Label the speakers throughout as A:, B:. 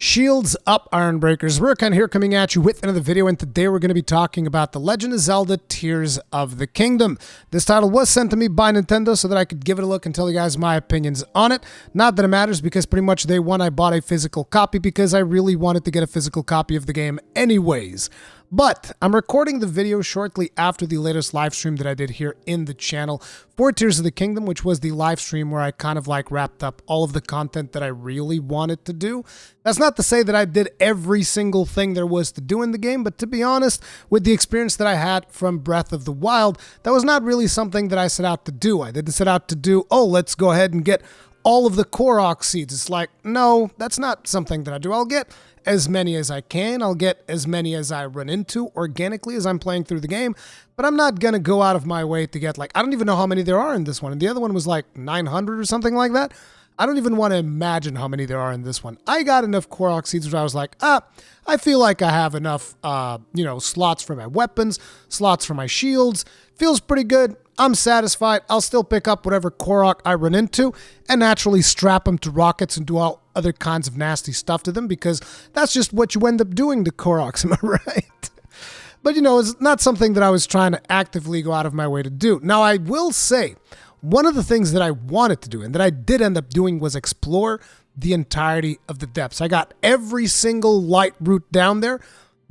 A: Shields up, Iron Breakers. Rurikhan here coming at you with another video, and today we're going to be talking about The Legend of Zelda Tears of the Kingdom. This title was sent to me by Nintendo so that I could give it a look and tell you guys my opinions on it. Not that it matters, because pretty much day one I bought a physical copy because I really wanted to get a physical copy of the game anyways. But I'm recording the video shortly after the latest live stream that I did here in the channel for Tears of the Kingdom, which was the live stream where I kind of like wrapped up all of the content that I really wanted to do. That's not to say that I did every single thing there was to do in the game, but to be honest, with the experience that I had from Breath of the Wild, that was not really something that I set out to do. I didn't set out to do, oh, let's go ahead and get all of the Korok seeds. It's like, no, that's not something that I do. I'll get as many as I can. I'll get as many as I run into organically as I'm playing through the game, but I'm not going to go out of my way to get like, I don't even know how many there are in this one. And the other one was like 900 or something like that. I don't even want to imagine how many there are in this one. I got enough Korok seeds where I was like, I feel like I have enough, slots for my weapons, slots for my shields. Feels pretty good. I'm satisfied. I'll still pick up whatever Korok I run into and naturally strap them to rockets and do all other kinds of nasty stuff to them, because that's just what you end up doing to Koroks, am I right? But, it's not something that I was trying to actively go out of my way to do. Now, I will say, one of the things that I wanted to do and that I did end up doing was explore the entirety of the depths. I got every single light route down there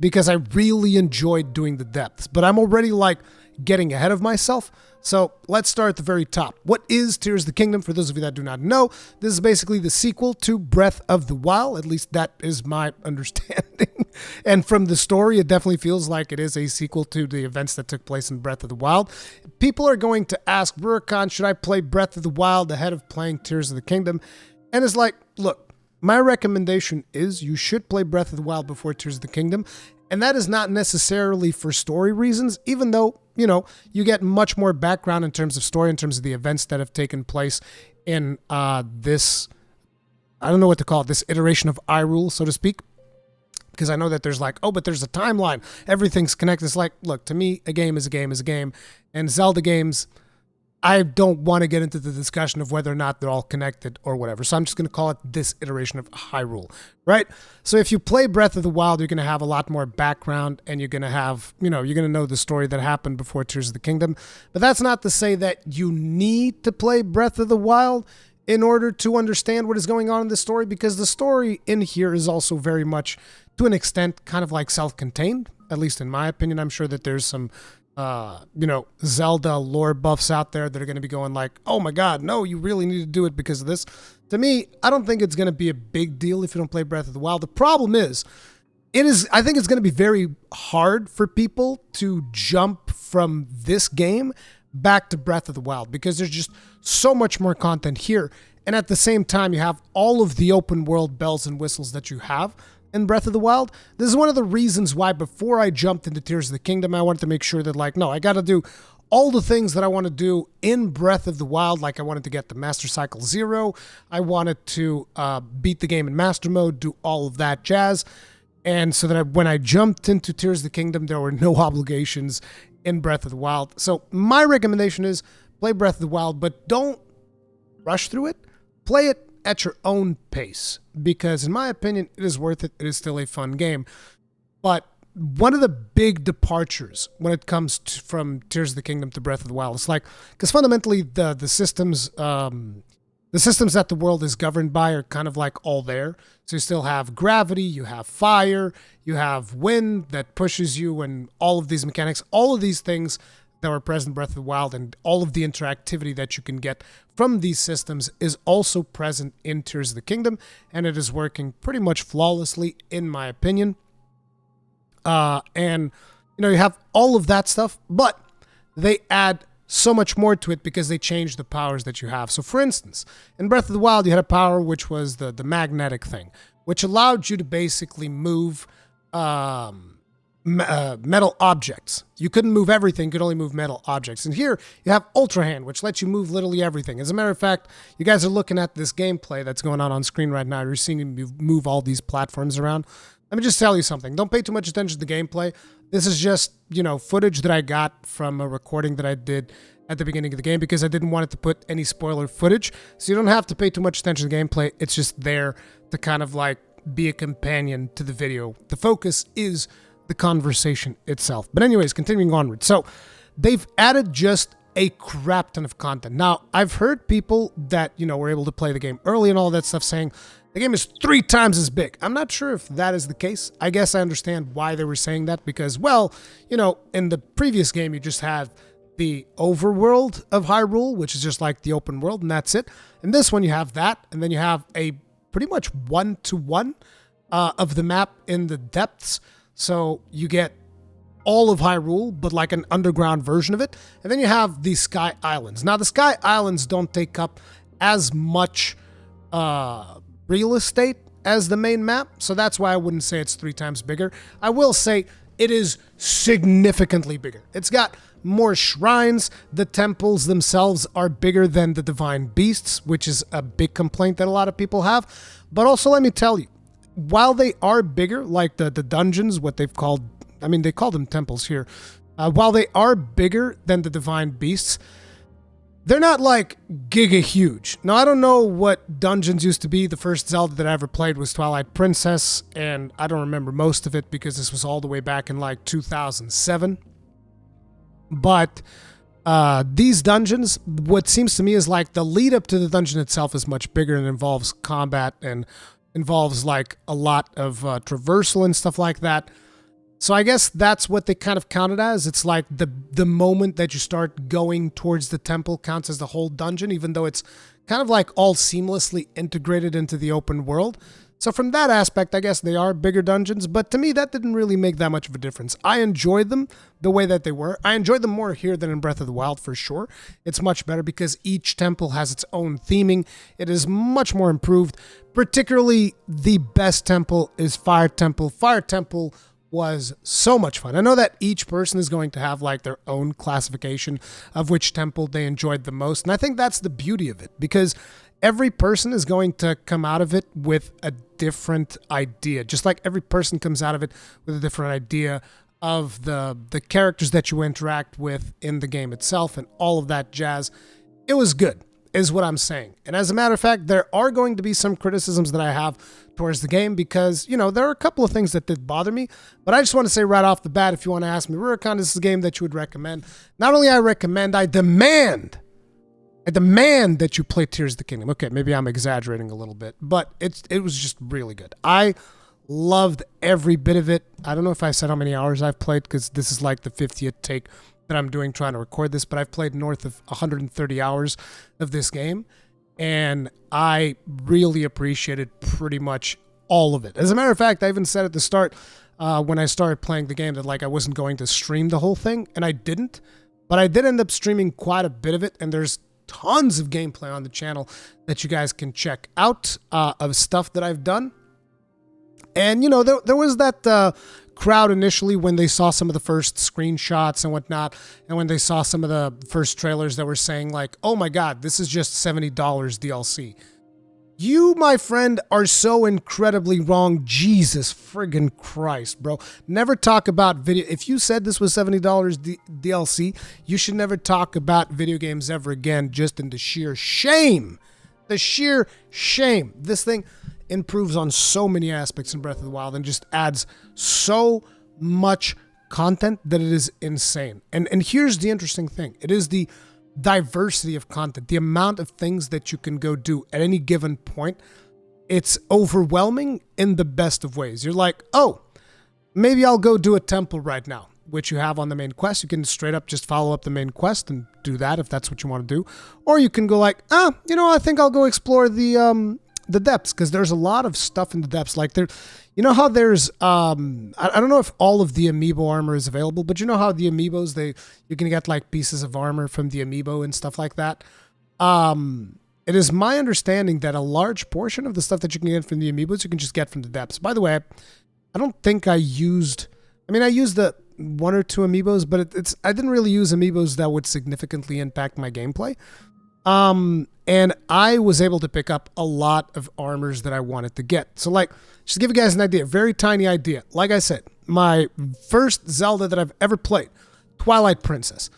A: because I really enjoyed doing the depths, but I'm already like getting ahead of myself. So let's start at the very top. What is Tears of the Kingdom? For those of you that do not know, this is basically the sequel to Breath of the Wild. At least that is my understanding. And from the story, it definitely feels like it is a sequel to the events that took place in Breath of the Wild. People are going to ask, Rurikhan, should I play Breath of the Wild ahead of playing Tears of the Kingdom? And it's like, look, my recommendation is you should play Breath of the Wild before Tears of the Kingdom. And that is not necessarily for story reasons, even though, you get much more background in terms of story, in terms of the events that have taken place in this, I don't know what to call it, this iteration of Hyrule, so to speak. Because I know that there's like, oh, but there's a timeline. Everything's connected. It's like, look, to me, a game is a game is a game. And Zelda games, I don't want to get into the discussion of whether or not they're all connected or whatever. So I'm just going to call it this iteration of Hyrule, right? So if you play Breath of the Wild, you're going to have a lot more background and you're going to have, you're going to know the story that happened before Tears of the Kingdom. But that's not to say that you need to play Breath of the Wild in order to understand what is going on in the story, because the story in here is also very much, to an extent, kind of like self-contained, at least in my opinion. I'm sure that there's some Zelda lore buffs out there that are going to be going like, oh my god, no, you really need to do it because of this. To me, I don't think it's going to be a big deal if you don't play Breath of the Wild. The problem is, I think it's going to be very hard for people to jump from this game back to Breath of the Wild, because there's just so much more content here. And at the same time, you have all of the open world bells and whistles that you have in Breath of the Wild. This is one of the reasons why before I jumped into Tears of the Kingdom, I wanted to make sure that like, no, I got to do all the things that I want to do in Breath of the Wild. Like I wanted to get the Master Cycle 0. I wanted to beat the game in Master Mode, do all of that jazz. And so that when I jumped into Tears of the Kingdom, there were no obligations in Breath of the Wild. So my recommendation is play Breath of the Wild, but don't rush through it. Play it at your own pace, because in my opinion, it is worth it. It is still a fun game. But one of the big departures when it comes from Tears of the Kingdom to Breath of the Wild, it's like, because fundamentally the systems that the world is governed by are kind of like all there. So you still have gravity, you have fire, you have wind that pushes you, and all of these mechanics, all of these things that were present in Breath of the Wild, and all of the interactivity that you can get from these systems is also present in Tears of the Kingdom, and it is working pretty much flawlessly, in my opinion. And you have all of that stuff, but they add so much more to it because they change the powers that you have. So for instance, in Breath of the Wild, you had a power which was the magnetic thing, which allowed you to basically move metal objects. You couldn't move everything, you could only move metal objects. And here you have Ultra Hand, which lets you move literally everything. As a matter of fact, you guys are looking at this gameplay that's going on screen right now. You're seeing me move all these platforms around. Let me just tell you something. Don't pay too much attention to the gameplay. This is just, footage that I got from a recording that I did at the beginning of the game because I didn't want it to put any spoiler footage. So you don't have to pay too much attention to the gameplay. It's just there to kind of like be a companion to the video. The focus is the conversation itself. But anyways, continuing onward. So they've added just a crap ton of content. Now, I've heard people that, were able to play the game early and all that stuff saying the game is 3 times as big. I'm not sure if that is the case. I guess I understand why they were saying that because, well, in the previous game, you just had the overworld of Hyrule, which is just like the open world, and that's it. In this one, you have that, and then you have a pretty much 1-to-1 of the map in the depths. So you get all of Hyrule, but like an underground version of it. And then you have the Sky Islands. Now, the Sky Islands don't take up as much real estate as the main map, so that's why I wouldn't say it's 3 times bigger. I will say it is significantly bigger. It's got more shrines. The temples themselves are bigger than the divine beasts, which is a big complaint that a lot of people have. But also, let me tell you, while they are bigger, like the dungeons, what they've called, they call them temples here. While they are bigger than the divine beasts, they're not like giga huge. Now, I don't know what dungeons used to be. The first Zelda that I ever played was Twilight Princess, and I don't remember most of it because this was all the way back in like 2007. But these dungeons, what seems to me is like the lead up to the dungeon itself is much bigger and involves combat and involves like a lot of traversal and stuff like that. So I guess that's what they kind of counted as. It's like the moment that you start going towards the temple counts as the whole dungeon, even though it's kind of like all seamlessly integrated into the open world. So from that aspect, I guess they are bigger dungeons, but to me, that didn't really make that much of a difference. I enjoyed them the way that they were. I enjoyed them more here than in Breath of the Wild, for sure. It's much better because each temple has its own theming. It is much more improved. Particularly, the best temple is Fire Temple. Fire Temple was so much fun. I know that each person is going to have like their own classification of which temple they enjoyed the most, and I think that's the beauty of it, because every person is going to come out of it with a different idea, just like every person comes out of it with a different idea of the characters that you interact with in the game itself and all of that jazz. It was good, is what I'm saying. And as a matter of fact, there are going to be some criticisms that I have towards the game because, there are a couple of things that did bother me, but I just want to say right off the bat, if you want to ask me, Rurikhan, this is a game that you would recommend. Not only I recommend, I demand that you play Tears of the Kingdom. Okay, maybe I'm exaggerating a little bit, but it was just really good. I loved every bit of it. I don't know if I said how many hours I've played because this is like the 50th take that I'm doing trying to record this, but I've played north of 130 hours of this game, and I really appreciated pretty much all of it. As a matter of fact, I even said at the start when I started playing the game that like I wasn't going to stream the whole thing, and I didn't, but I did end up streaming quite a bit of it, and there's tons of gameplay on the channel that you guys can check out of stuff that I've done. And, there was that crowd initially when they saw some of the first screenshots and whatnot, and when they saw some of the first trailers that were saying like, oh my God, this is just $70 DLC. You, my friend, are so incredibly wrong. Jesus friggin' Christ, bro. Never talk about video. If you said this was $70 DLC, you should never talk about video games ever again, just in the sheer shame. The sheer shame. This thing improves on so many aspects in Breath of the Wild and just adds so much content that it is insane. And here's the interesting thing. It is the diversity of content, the amount of things that you can go do at any given point. It's overwhelming in the best of ways. You're like, oh, maybe I'll go do a temple right now, which you have on the main quest. You can straight up just follow up the main quest and do that if that's what you want to do. Or you can go like, I think I'll go explore the depths, because there's a lot of stuff in the depths. Like there, how there's I don't know if all of the amiibo armor is available, but how the amiibos, you can get like pieces of armor from the amiibo and stuff like that. It is my understanding that a large portion of the stuff that you can get from the amiibos you can just get from the depths. By the way, I don't think I used the 1 or 2 amiibos, but I didn't really use amiibos that would significantly impact my gameplay. And I was able to pick up a lot of armors that I wanted to get. So like, just to give you guys an idea, very tiny idea. Like I said, my first Zelda that I've ever played, Twilight Princess.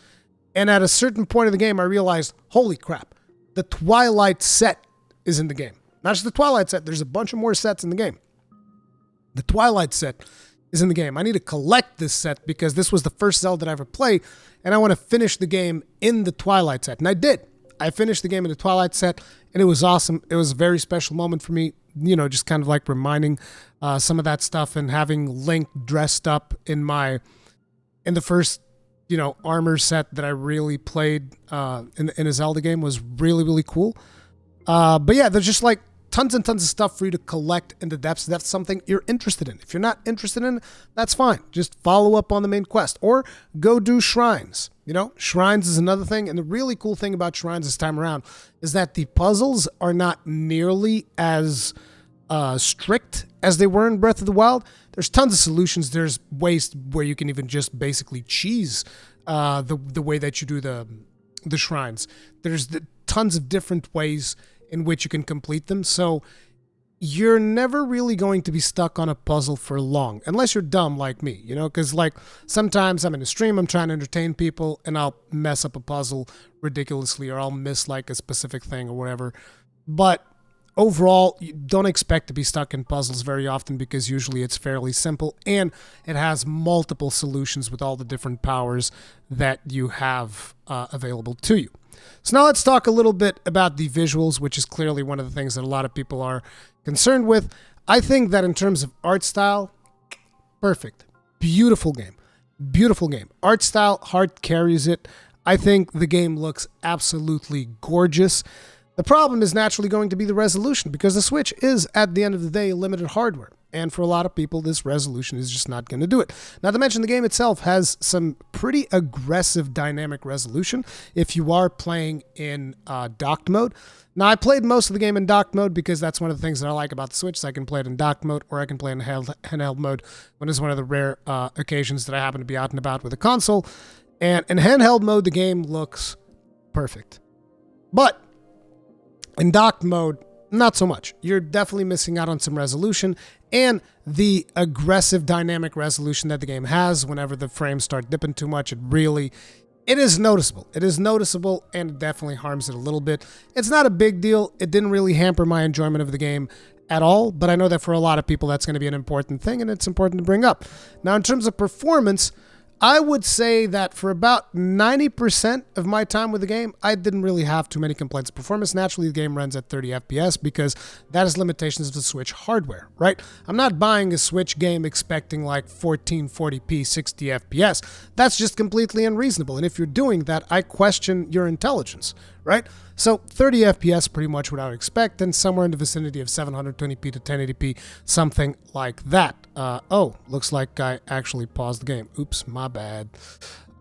A: And at a certain point of the game, I realized, holy crap, the Twilight set is in the game. Not just the Twilight set, there's a bunch of more sets in the game. The Twilight set is in the game. I need to collect this set because this was the first Zelda that I ever played, and I want to finish the game in the Twilight set. And I did. I finished the game in the Twilight set, and it was awesome. It was a very special moment for me, you know, just kind of like reminding some of that stuff, and having Link dressed up in the first, you know, armor set that I really played in a Zelda game was really, really cool. But yeah, there's just like tons and tons of stuff for you to collect in the depths. That's something you're interested in. If you're not interested in, that's fine. Just follow up on the main quest or go do shrines. You know, shrines is another thing. And the really cool thing about shrines this time around is that the puzzles are not nearly as strict as they were in Breath of the Wild. There's tons of solutions. There's ways where you can even just basically cheese the way that you do the shrines. There's tons of different ways in which you can complete them. So you're never really going to be stuck on a puzzle for long, unless you're dumb like me, you know, because like sometimes I'm in a stream, I'm trying to entertain people, and I'll mess up a puzzle ridiculously, or I'll miss like a specific thing or whatever. But overall, you don't expect to be stuck in puzzles very often, because usually it's fairly simple and it has multiple solutions with all the different powers that you have available to you. So now let's talk a little bit about the visuals, which is clearly one of the things that a lot of people are concerned with. I think that in terms of art style, perfect. Beautiful game. Beautiful game. Art style, heart carries it. I think the game looks absolutely gorgeous. The problem is naturally going to be the resolution, because the Switch is, at the end of the day, limited hardware. And for a lot of people, this resolution is just not going to do it. Not to mention, the game itself has some pretty aggressive dynamic resolution if you are playing in docked mode. Now, I played most of the game in docked mode because that's one of the things that I like about the Switch. So I can play it in docked mode, or I can play in handheld mode when it's one of the rare occasions that I happen to be out and about with a console. And in handheld mode, the game looks perfect. But in docked mode, not so much. You're definitely missing out on some resolution, and the aggressive dynamic resolution that the game has whenever the frames start dipping too much, it is noticeable. It is noticeable, and it definitely harms it a little bit. It's not a big deal. It didn't really hamper my enjoyment of the game at all, but I know that for a lot of people that's going to be an important thing, and it's important to bring up. Now, in terms of performance, I would say that for about 90% of my time with the game, I didn't really have too many complaints. Performance, naturally, the game runs at 30 FPS because that is limitations of the Switch hardware, right? I'm not buying a Switch game expecting like 1440p, 60 FPS. That's just completely unreasonable. And if you're doing that, I question your intelligence, right? So 30 FPS, pretty much what I would expect, and somewhere in the vicinity of 720p to 1080p, something like that. Oh, looks like I actually paused the game. Oops, my bad.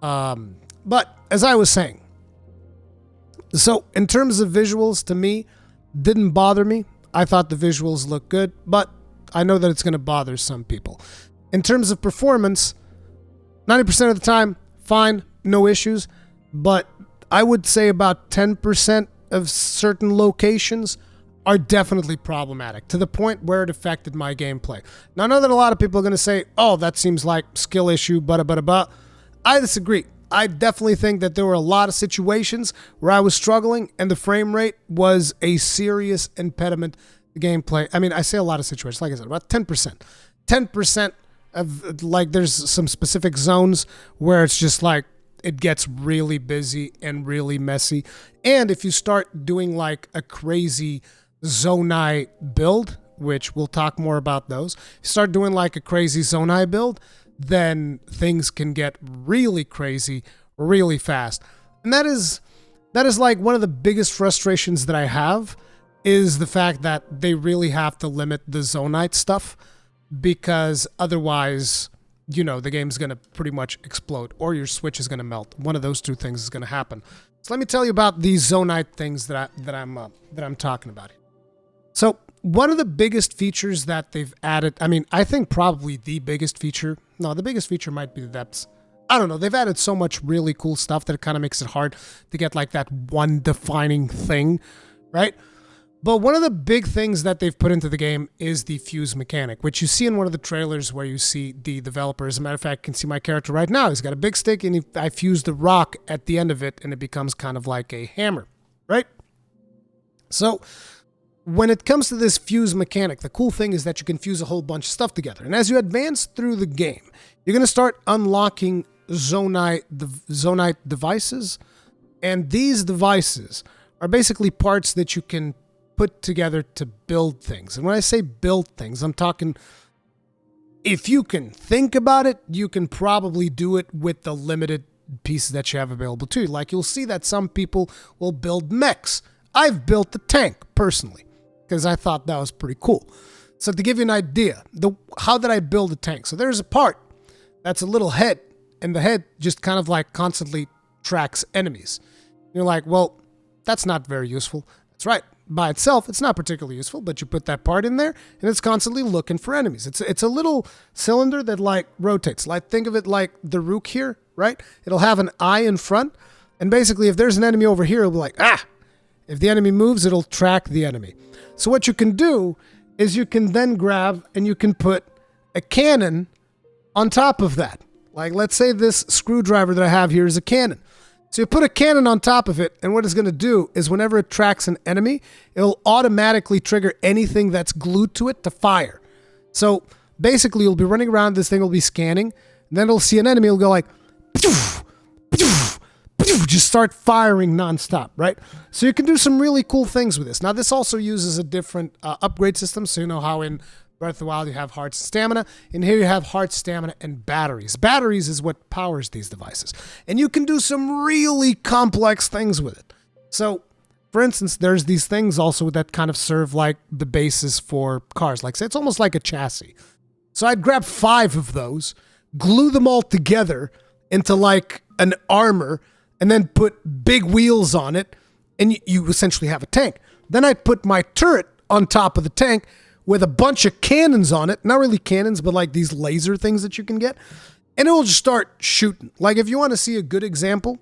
A: But as I was saying, so in terms of visuals, to me, didn't bother me. I thought the visuals looked good, but I know that it's going to bother some people. In terms of performance, 90% of the time, fine, no issues, but I would say about 10% of certain locations are definitely problematic, to the point where it affected my gameplay. Now, I know that a lot of people are going to say, oh, that seems like skill issue, but I disagree. I definitely think that there were a lot of situations where I was struggling, and the frame rate was a serious impediment to gameplay. I mean, I say a lot of situations, like I said, about 10%. 10% of, like, there's some specific zones where it's just like, it gets really busy and really messy. And if you start doing like a crazy Zonai build, which we'll talk more about those, if you start doing like a crazy Zonai build, then things can get really crazy really fast. And that is like one of the biggest frustrations that I have, is the fact that they really have to limit the Zonite stuff, because otherwise, you know, the game's going to pretty much explode, or your Switch is going to melt. One of those two things is going to happen. So let me tell you about these Zonite things that I'm talking about here. So one of the biggest features that they've added, I mean, I think probably the biggest feature, no, the biggest feature might be the depths. I don't know. They've added so much really cool stuff that it kind of makes it hard to get like that one defining thing, right? But one of the big things that they've put into the game is the fuse mechanic, which you see in one of the trailers where you see the developer. As a matter of fact, you can see my character right now. He's got a big stick, and I fuse the rock at the end of it, and it becomes kind of like a hammer, right? So when it comes to this fuse mechanic, the cool thing is that you can fuse a whole bunch of stuff together. And as you advance through the game, you're going to start unlocking Zonai devices. And these devices are basically parts that you can put together to build things. And when I say build things, I'm talking, if you can think about it, you can probably do it with the limited pieces that you have available to you. Like you'll see that some people will build mechs. I've built a tank personally because I thought that was pretty cool. So to give you an idea, how did I build a tank? So there's a part that's a little head, and the head just kind of like constantly tracks enemies. You're like, well, that's not very useful. That's right. By itself, it's not particularly useful, but you put that part in there, and it's constantly looking for enemies. It's a little cylinder that like rotates. Like think of it like the Rook here, right? It'll have an eye in front, and basically if there's an enemy over here, it'll be like, ah! If the enemy moves, it'll track the enemy. So what you can do is you can then grab and you can put a cannon on top of that. Like let's say this screwdriver that I have here is a cannon. So you put a cannon on top of it, and what it's going to do is whenever it tracks an enemy, it'll automatically trigger anything that's glued to it to fire. So basically, you'll be running around, this thing will be scanning, and then it'll see an enemy, it'll go like, just start firing nonstop, right? So you can do some really cool things with this. Now, this also uses a different upgrade system, so you know how in Breath of the Wild you have hearts and stamina, and here you have hearts, stamina, and batteries. Batteries is what powers these devices, and you can do some really complex things with it. So, for instance, there's these things also that kind of serve like the basis for cars. Like, say, it's almost like a chassis. So I'd grab 5 of those, glue them all together into like an armor, and then put big wheels on it, and you essentially have a tank. Then I'd put my turret on top of the tank with a bunch of cannons on it. Not really cannons, but like these laser things that you can get. And it will just start shooting. Like if you want to see a good example,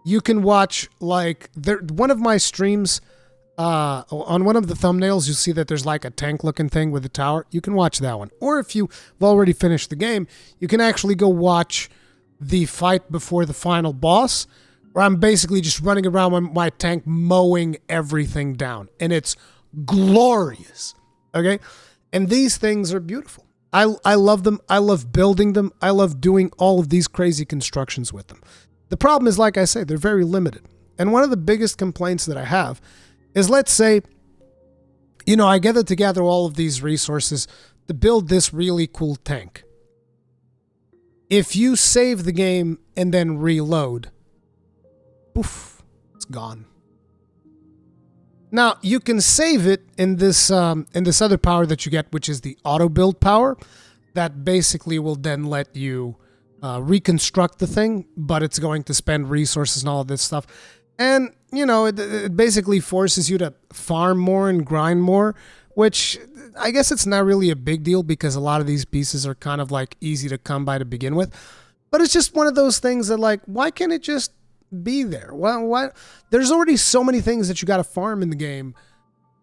A: you can watch like one of my streams, on one of the thumbnails, you'll see that there's like a tank looking thing with a tower. You can watch that one. Or if you've already finished the game, you can actually go watch the fight before the final boss, where I'm basically just running around with my tank mowing everything down. And it's glorious. Okay? And these things are beautiful. I love them. I love building them. I love doing all of these crazy constructions with them. The problem is, like I say, they're very limited. And one of the biggest complaints that I have is, let's say, I gather together all of these resources to build this really cool tank. If you save the game and then reload, poof, it's gone. Now, you can save it in this other power that you get, which is the auto build power, that basically will then let you reconstruct the thing, but it's going to spend resources and all of this stuff. And, it basically forces you to farm more and grind more, which I guess it's not really a big deal because a lot of these pieces are kind of like easy to come by to begin with. But it's just one of those things that like, why can't it just be there? Why? There's already so many things that you got to farm in the game.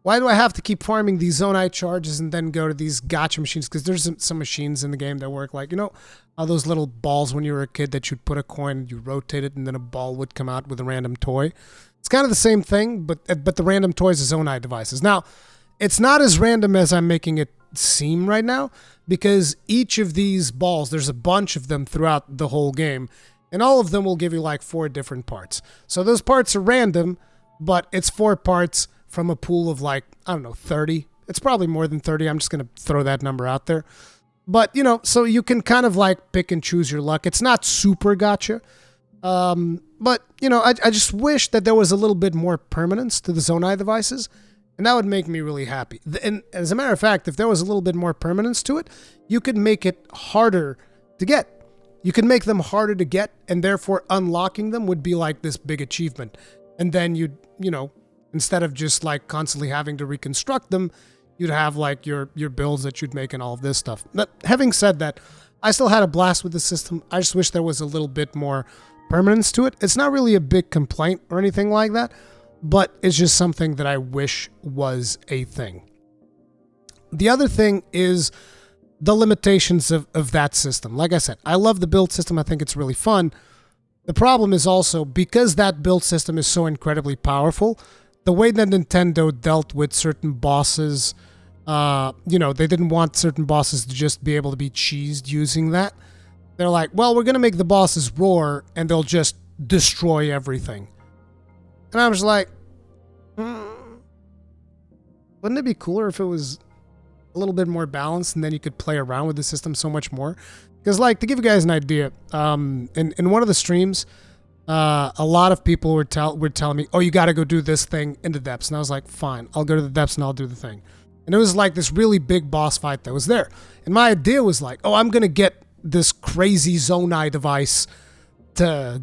A: Why do I have to keep farming these Zonai charges and then go to these gacha machines? Because there's some machines in the game that work like, those little balls when you were a kid that you'd put a coin, you rotate it, and then a ball would come out with a random toy. It's kind of the same thing, but the random toys are Zonai devices. Now, it's not as random as I'm making it seem right now, because each of these balls, there's a bunch of them throughout the whole game, and all of them will give you like 4 different parts. So those parts are random, but it's 4 parts from a pool of like, 30. It's probably more than 30. I'm just going to throw that number out there. But, so you can kind of like pick and choose your luck. It's not super gacha. But, I just wish that there was a little bit more permanence to the Zonai devices, and that would make me really happy. And as a matter of fact, if there was a little bit more permanence to it, you could make it harder to get. You could make them harder to get, and therefore unlocking them would be like this big achievement. And then you'd, instead of just like constantly having to reconstruct them, you'd have like your builds that you'd make and all of this stuff. But having said that, I still had a blast with the system. I just wish there was a little bit more permanence to it. It's not really a big complaint or anything like that, but it's just something that I wish was a thing. The other thing is the limitations of that system. Like I said, I love the build system. I think it's really fun. The problem is also, because that build system is so incredibly powerful, the way that Nintendo dealt with certain bosses, you know, they didn't want certain bosses to just be able to be cheesed using that. They're like, well, we're going to make the bosses roar and they'll just destroy everything. And I was like, wouldn't it be cooler if it was a little bit more balanced and then you could play around with the system so much more? Because, like, to give you guys an idea, in one of the streams, a lot of people were telling me, oh, you got to go do this thing in the depths. And I was like, fine, I'll go to the depths and I'll do the thing. And it was like this really big boss fight that was there. And my idea was like, oh, I'm going to get this crazy Zonai device to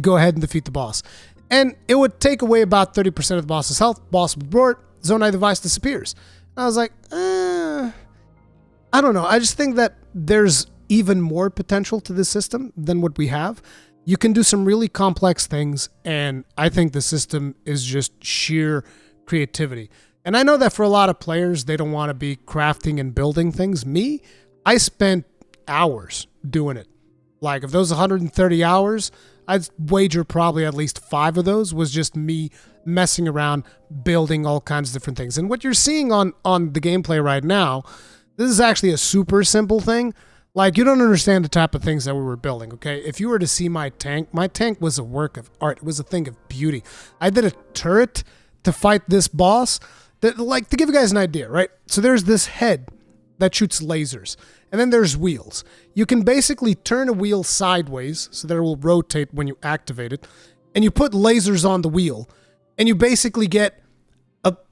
A: go ahead and defeat the boss. And it would take away about 30% of the boss's health. Boss would roar, Zonai device disappears. And I was like, I don't know. I just think that there's even more potential to this system than what we have. You can do some really complex things, and I think the system is just sheer creativity. And I know that for a lot of players, they don't want to be crafting and building things. Me, I spent hours doing it. Like, of those 130 hours, I'd wager probably at least 5 of those was just me messing around, building all kinds of different things. And what you're seeing on the gameplay right now, this is actually a super simple thing. Like, you don't understand the type of things that we were building, okay? If you were to see my tank was a work of art. It was a thing of beauty. I did a turret to fight this boss. That, like, to give you guys an idea, right? So there's this head that shoots lasers. And then there's wheels. You can basically turn a wheel sideways so that it will rotate when you activate it. And you put lasers on the wheel. And you basically get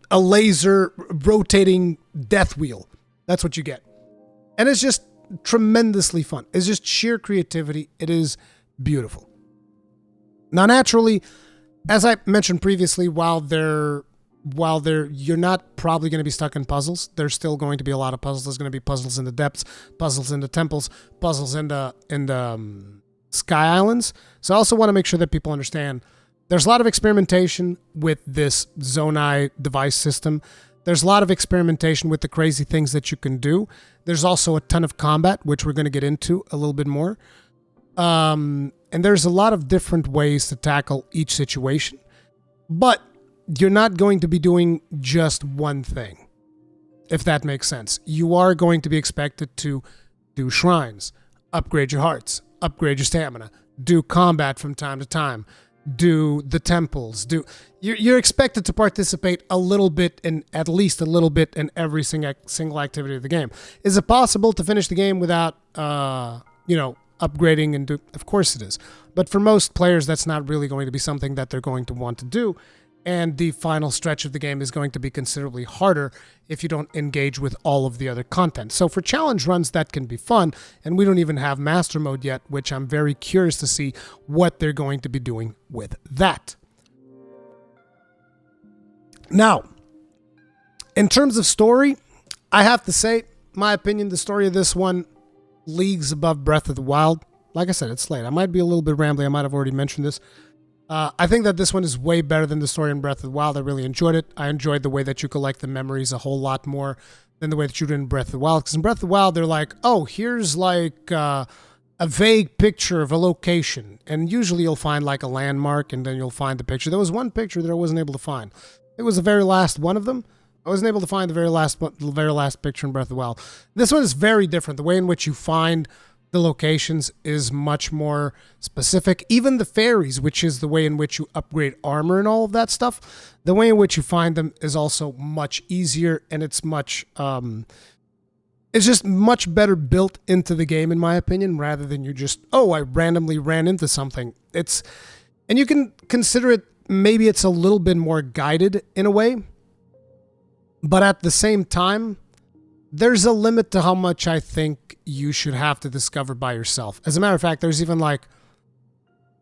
A: a laser rotating death wheel. That's what you get. And it's just tremendously fun. It's just sheer creativity. It is beautiful. Now, naturally, as I mentioned previously, while you're not probably going to be stuck in puzzles. There's still going to be a lot of puzzles. There's going to be puzzles in the depths, puzzles in the temples, puzzles in the Sky Islands. So I also want to make sure that people understand there's a lot of experimentation with this Zonai device system. There's a lot of experimentation with the crazy things that you can do. There's also a ton of combat, which we're going to get into a little bit more. And there's a lot of different ways to tackle each situation. But you're not going to be doing just one thing, if that makes sense. You are going to be expected to do shrines, upgrade your hearts, upgrade your stamina, do combat from time to time, do the temples, you're expected to participate a little bit in, at least a little bit in every single activity of the game. Is it possible to finish the game without, upgrading and do? Of course it is. But for most players, that's not really going to be something that they're going to want to do. And the final stretch of the game is going to be considerably harder if you don't engage with all of the other content. So for challenge runs, that can be fun. And we don't even have Master Mode yet, which I'm very curious to see what they're going to be doing with that. Now, in terms of story, I have to say, my opinion, the story of this one leagues above Breath of the Wild. Like I said, it's late. I might be a little bit rambling. I might have already mentioned this. I think that this one is way better than the story in Breath of the Wild. I really enjoyed it. I enjoyed the way that you collect the memories a whole lot more than the way that you did in Breath of the Wild. Because in Breath of the Wild, they're like, oh, here's like a vague picture of a location. And usually you'll find like a landmark and then you'll find the picture. There was one picture that I wasn't able to find. It was the very last one of them. I wasn't able to find the very last picture in Breath of the Wild. This one is very different. The way in which you find the locations is much more specific. Even the fairies, which is the way in which you upgrade armor and all of that stuff, the way in which you find them is also much easier, and it's much, it's just much better built into the game, in my opinion, rather than you just, oh, I randomly ran into something. And you can consider it, maybe it's a little bit more guided in a way, but at the same time, there's a limit to how much I think you should have to discover by yourself. As a matter of fact, there's even like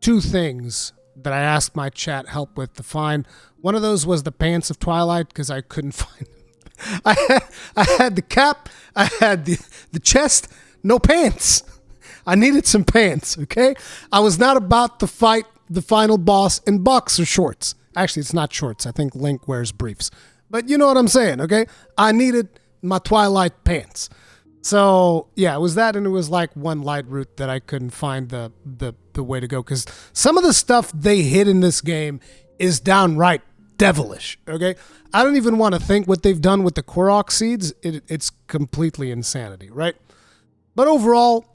A: 2 things that I asked my chat help with to find. One of those was the pants of Twilight, because I couldn't find them. I had the cap, I had the chest, no pants. I needed some pants, okay? I was not about to fight the final boss in boxer shorts. Actually, it's not shorts. I think Link wears briefs. But you know what I'm saying, okay? I needed my Twilight pants. So yeah, it was that, and it was like one light route that I couldn't find the way to go, because some of the stuff they hid in this game is downright devilish, okay? I don't even want to think what they've done with the Korok seeds. It's completely insanity, right? But overall,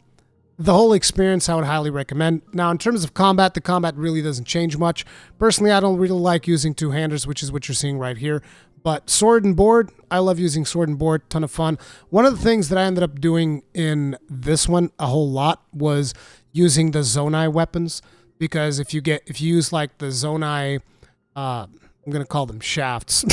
A: the whole experience I would highly recommend. Now, in terms of combat, the combat really doesn't change much. Personally, I don't really like using two-handers, which is what you're seeing right here. But sword and board, I love using sword and board, ton of fun. One of the things that I ended up doing in this one a whole lot was using the Zonai weapons, because if you use like the Zonai, I'm gonna call them shafts,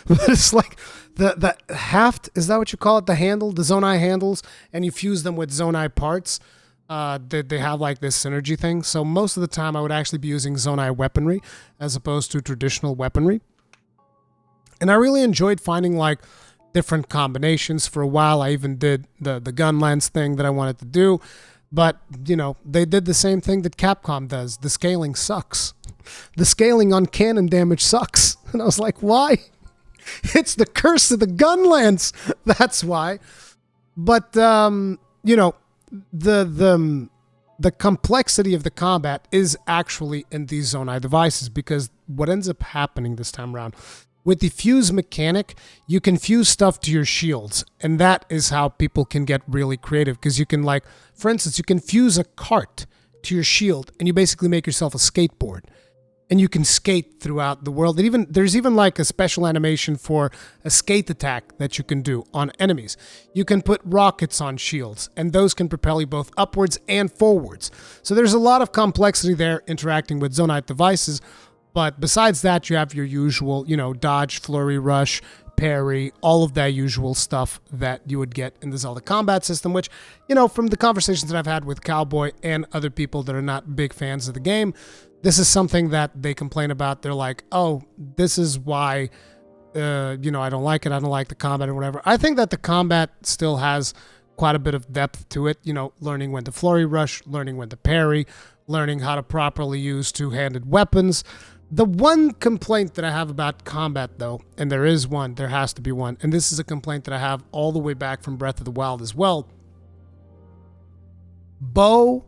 A: but it's like the haft, is that what you call it? The handle, the Zonai handles, and you fuse them with Zonai parts. They have like this synergy thing. So most of the time I would actually be using Zonai weaponry as opposed to traditional weaponry. And I really enjoyed finding like different combinations. For a while, I even did the gun lens thing that I wanted to do. But, you know, they did the same thing that Capcom does. The scaling sucks. The scaling on cannon damage sucks. And I was like, why? It's the curse of the gun lens. That's why. But, you know, the complexity of the combat is actually in these Zonai devices, because what ends up happening this time around with the fuse mechanic, you can fuse stuff to your shields, and that is how people can get really creative, because you can, like, for instance, you can fuse a cart to your shield and you basically make yourself a skateboard. And you can skate throughout the world. And there's even like a special animation for a skate attack that you can do on enemies. You can put rockets on shields, and those can propel you both upwards and forwards. So there's a lot of complexity there interacting with Zonai devices. But besides that, you have your usual, you know, dodge, flurry, rush, parry, all of that usual stuff that you would get in the Zelda combat system, which, you know, from the conversations that I've had with Cowboy and other people that are not big fans of the game, this is something that they complain about. They're like, oh, this is why, you know, I don't like it. I don't like the combat or whatever. I think that the combat still has quite a bit of depth to it. You know, learning when to flurry rush, learning when to parry, learning how to properly use two-handed weapons. The one complaint that I have about combat, though, and there is one, there has to be one, and this is a complaint that I have all the way back from Breath of the Wild as well. Bow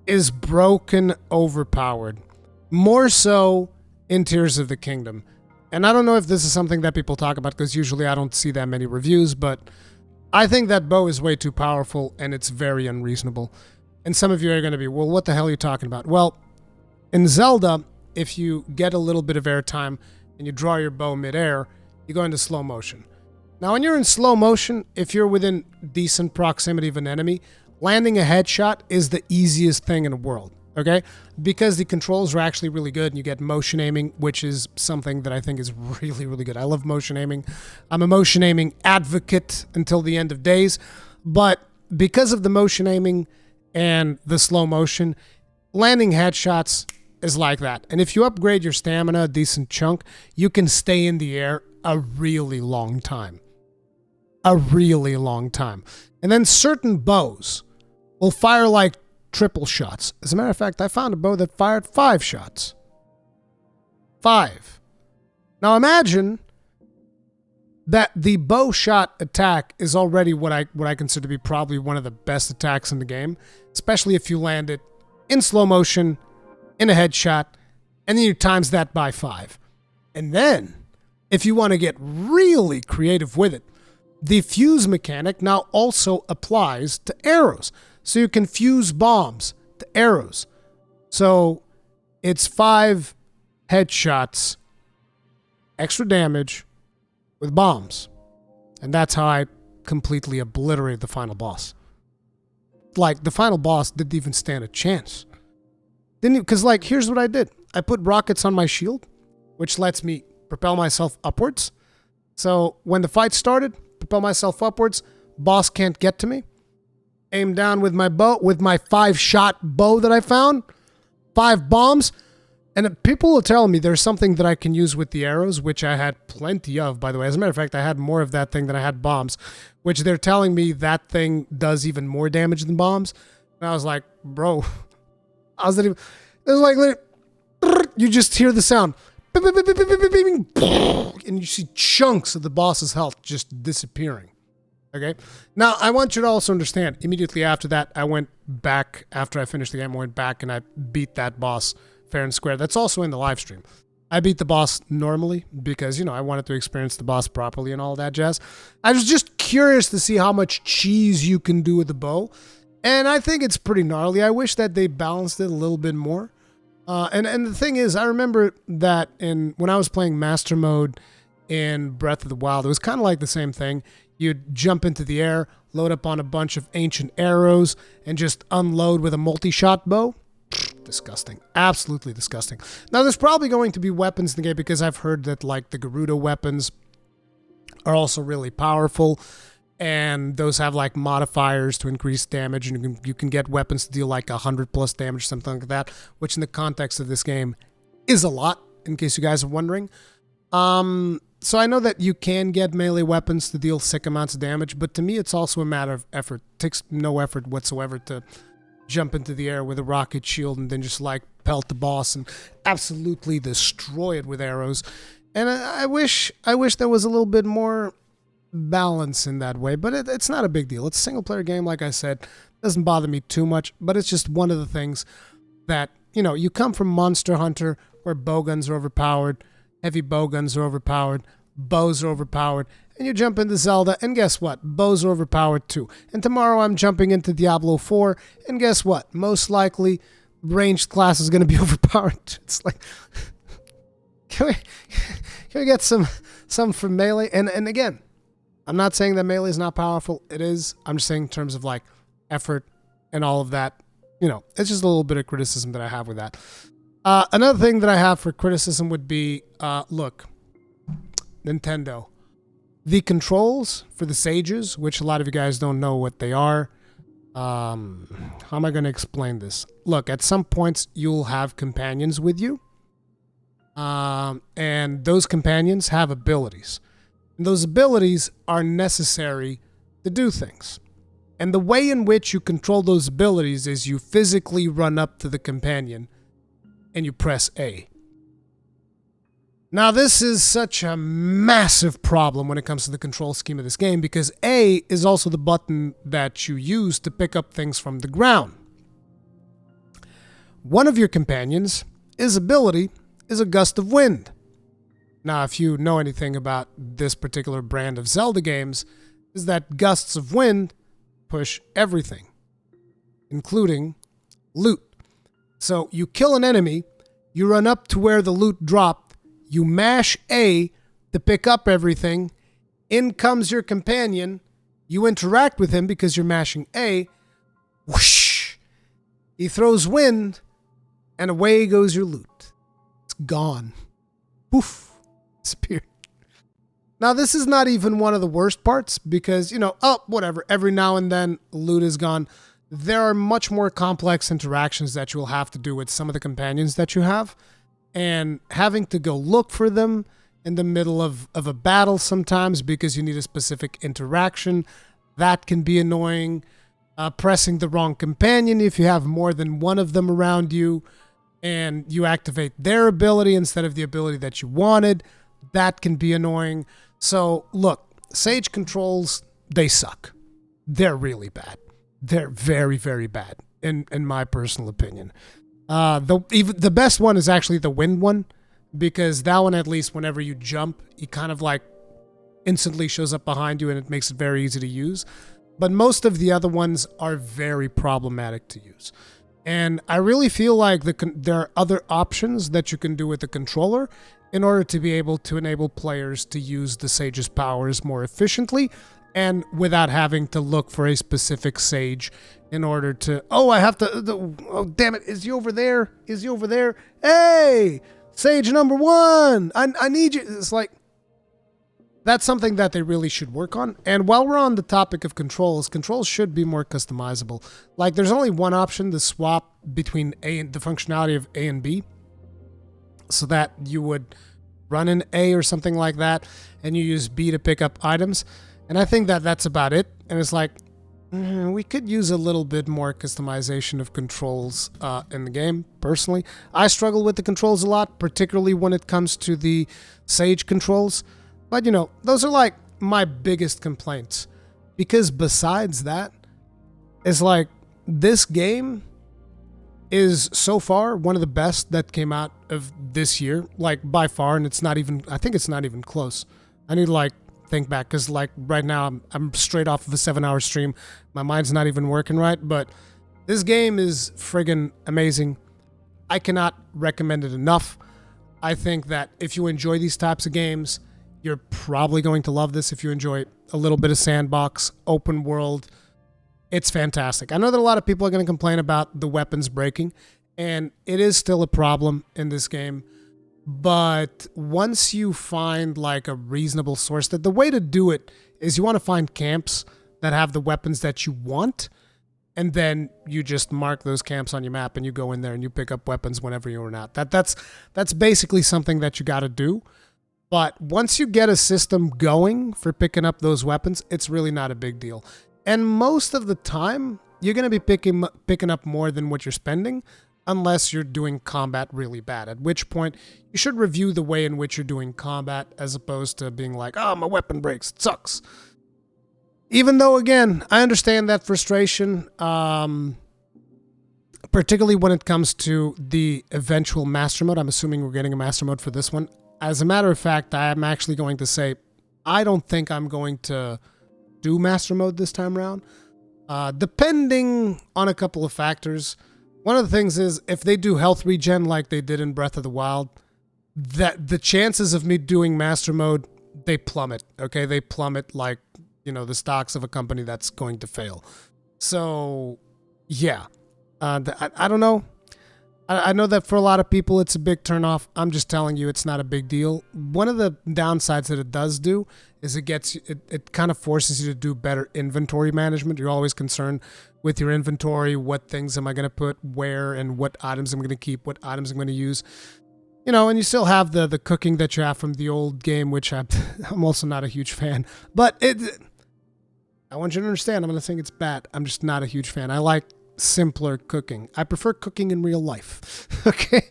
A: is broken, overpowered. More so in Tears of the Kingdom. And I don't know if this is something that people talk about, because usually I don't see that many reviews, but I think that bow is way too powerful and it's very unreasonable. And some of you are going to be, well, what the hell are you talking about? Well, in Zelda, if you get a little bit of airtime and you draw your bow midair, you go into slow motion. Now, when you're in slow motion, if you're within decent proximity of an enemy, landing a headshot is the easiest thing in the world. Okay, because the controls are actually really good, and you get motion aiming, which is something that I think is really, really good. I love motion aiming. I'm a motion aiming advocate until the end of days, but because of the motion aiming and the slow motion, landing headshots is like that. And if you upgrade your stamina a decent chunk, you can stay in the air a really long time. A really long time. And then certain bows will fire like triple shots. As a matter of fact, I found a bow that fired 5 shots. 5. Now imagine that the bow shot attack is already what I consider to be probably one of the best attacks in the game, especially if you land it in slow motion, in a headshot, and then you times that by 5. And then, if you want to get really creative with it, the fuse mechanic now also applies to arrows. So you can fuse bombs to arrows. So it's 5 headshots, extra damage with bombs. And that's how I completely obliterated the final boss. Like, the final boss didn't even stand a chance. Because, like, here's what I did. I put rockets on my shield, which lets me propel myself upwards. So when the fight started, propel myself upwards, boss can't get to me. Aim down with my bow, with my 5-shot bow that I found, 5 bombs, and people are telling me there's something that I can use with the arrows, which I had plenty of, by the way. As a matter of fact, I had more of that thing than I had bombs, which they're telling me that thing does even more damage than bombs. And I was like, bro, I was not even, it was like, you just hear the sound, and you see chunks of the boss's health just disappearing. Okay. Now, I want you to also understand, immediately after that, I went back, after I finished the game, I went back and I beat that boss fair and square. That's also in the live stream. I beat the boss normally because, I wanted to experience the boss properly and all that jazz. I was just curious to see how much cheese you can do with the bow. And I think it's pretty gnarly. I wish that they balanced it a little bit more. And the thing is, I remember that when I was playing Master Mode in Breath of the Wild, it was kind of like the same thing. You'd jump into the air, load up on a bunch of ancient arrows, and just unload with a multi-shot bow. Disgusting. Absolutely disgusting. Now, there's probably going to be weapons in the game because I've heard that, like, the Gerudo weapons are also really powerful, and those have, like, modifiers to increase damage, and you can get weapons to deal, like, 100+ damage, something like that, which in the context of this game is a lot, in case you guys are wondering. So I know that you can get melee weapons to deal sick amounts of damage, but to me it's also a matter of effort. It takes no effort whatsoever to jump into the air with a rocket shield and then just like pelt the boss and absolutely destroy it with arrows. And I wish there was a little bit more balance in that way, but it's not a big deal. It's a single player game, like I said. It doesn't bother me too much, but it's just one of the things that, you come from Monster Hunter where bowguns are overpowered, heavy bowguns are overpowered, bows are overpowered, and you jump into Zelda, and guess what? Bows are overpowered too. And tomorrow I'm jumping into Diablo 4, and guess what? Most likely, ranged class is going to be overpowered. It's like, can we get some from melee? And again, I'm not saying that melee is not powerful. It is. I'm just saying in terms of like effort and all of that. It's just a little bit of criticism that I have with that. Another thing that I have for criticism would be, look, Nintendo. The controls for the sages, which a lot of you guys don't know what they are. How am I going to explain this? Look, at some points, you'll have companions with you. And those companions have abilities. And those abilities are necessary to do things. And the way in which you control those abilities is you physically run up to the companion and you press A. Now, this is such a massive problem when it comes to the control scheme of this game because A is also the button that you use to pick up things from the ground. One of your companions, his ability is a gust of wind. Now, if you know anything about this particular brand of Zelda games, is that gusts of wind push everything, including loot. So you kill an enemy, you run up to where the loot dropped, you mash A to pick up everything, in comes your companion, you interact with him because you're mashing A, whoosh, he throws wind, and away goes your loot. It's gone. Poof, disappeared. Now, this is not even one of the worst parts because, whatever, every now and then loot is gone. There are much more complex interactions that you will have to do with some of the companions that you have. And having to go look for them in the middle of a battle sometimes because you need a specific interaction, that can be annoying. Pressing the wrong companion if you have more than one of them around you and you activate their ability instead of the ability that you wanted, that can be annoying. So, look, Sage controls, they suck. They're really bad. They're very, very bad, in my personal opinion. The best one is actually the wind one, because that one, at least, whenever you jump, he kind of like instantly shows up behind you and it makes it very easy to use. But most of the other ones are very problematic to use. And I really feel like there are other options that you can do with the controller in order to be able to enable players to use the Sage's powers more efficiently and without having to look for a specific Sage in order to, oh, damn it, is he over there? Is he over there? Hey, Sage number 1, I need you. It's like, that's something that they really should work on. And while we're on the topic of controls should be more customizable. Like, there's only one option to swap between the functionality of A and B, so that you would run an A or something like that, and you use B to pick up items. And I think that that's about it. And it's like, we could use a little bit more customization of controls in the game, personally. I struggle with the controls a lot, particularly when it comes to the Sage controls. But, those are like my biggest complaints. Because besides that, it's like, this game is so far one of the best that came out of this year, like by far, and it's not even, I think it's not even close. I need to like think back because like right now I'm straight off of a 7-hour stream. My mind's not even working right, but this game is friggin' amazing. I cannot recommend it enough. I think that if you enjoy these types of games, you're probably going to love this. If you enjoy a little bit of sandbox, open world, it's fantastic. I know that a lot of people are going to complain about the weapons breaking, and it is still a problem in this game. But once you find like a reasonable source, that the way to do it is you want to find camps that have the weapons that you want, and then you just mark those camps on your map and you go in there and you pick up weapons whenever you run out. That's basically something that you got to do. But once you get a system going for picking up those weapons, it's really not a big deal. And most of the time, you're going to be picking up more than what you're spending, unless you're doing combat really bad, at which point you should review the way in which you're doing combat as opposed to being like, oh, my weapon breaks, it sucks. Even though, again, I understand that frustration, particularly when it comes to the eventual master mode. I'm assuming we're getting a master mode for this one. As a matter of fact, I am actually going to say I don't think I'm going to do master mode this time around, depending on a couple of factors. One of the things is if they do health regen like they did in Breath of the Wild, that the chances of me doing master mode, they plummet. Okay, they plummet like, you know, the stocks of a company that's going to fail. So, yeah. I don't know. I know that for a lot of people it's a big turnoff. I'm just telling you it's not a big deal. One of the downsides that it does do is it kind of forces you to do better inventory management. You're always concerned with your inventory. What things am I going to put where, and what items I'm going to keep, what items I'm going to use. You know, and you still have the cooking that you have from the old game, which I'm also not a huge fan. But I want you to understand, I'm going to think it's bad. I'm just not a huge fan. I like simpler cooking. I prefer cooking in real life. Okay?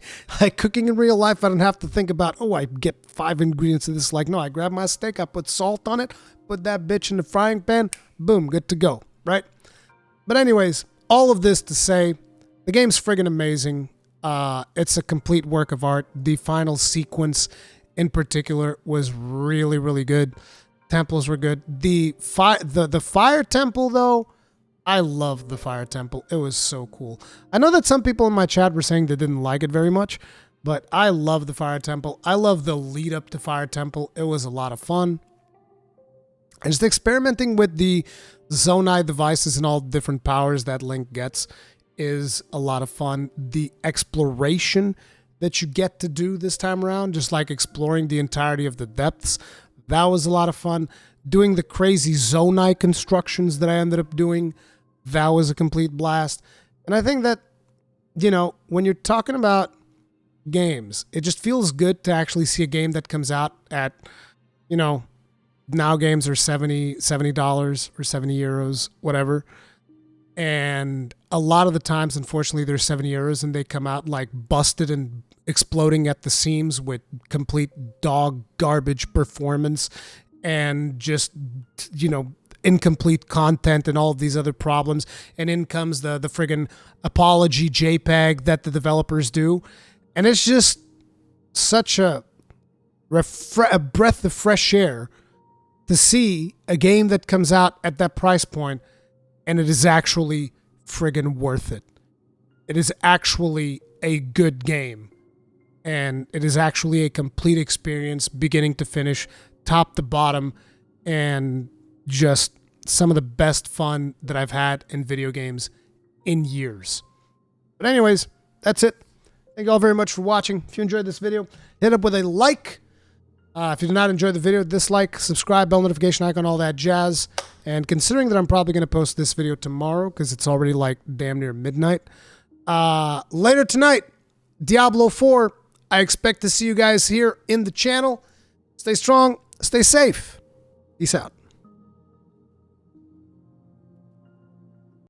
A: Like cooking in real life, I don't have to think about, oh, I get 5 ingredients of this. Like, no, I grab my steak, I put salt on it, put that bitch in the frying pan, boom, good to go, right? But anyways, all of this to say, the game's friggin' amazing. It's a complete work of art. The final sequence in particular was really, really good. Temples were good. The fire temple, though, I loved the fire temple. It was so cool. I know that some people in my chat were saying they didn't like it very much, but I love the fire temple. I love the lead up to fire temple. It was a lot of fun. And just experimenting with the Zonai devices and all the different powers that Link gets is a lot of fun. The exploration that you get to do this time around, just like exploring the entirety of the depths, that was a lot of fun. Doing the crazy Zonai constructions that I ended up doing, that was a complete blast. And I think that, you know, when you're talking about games, it just feels good to actually see a game that comes out at, you know, now games are $70 or 70 euros, whatever. And a lot of the times, unfortunately, they're 70 euros and they come out like busted and exploding at the seams with complete dog garbage performance and just, you know, incomplete content and all of these other problems. And in comes the friggin' apology JPEG that the developers do. And it's just such a breath of fresh air to see a game that comes out at that price point and it is actually friggin' worth it. It is actually a good game. And it is actually a complete experience, beginning to finish, top to bottom, and just some of the best fun that I've had in video games in years. But anyways, that's it. Thank you all very much for watching. If you enjoyed this video, hit up with a like. If you did not enjoy the video, dislike, subscribe, bell notification icon, all that jazz. And considering that I'm probably going to post this video tomorrow because it's already like damn near midnight, later tonight, Diablo 4. I expect to see you guys here in the channel. Stay strong, stay safe. Peace out.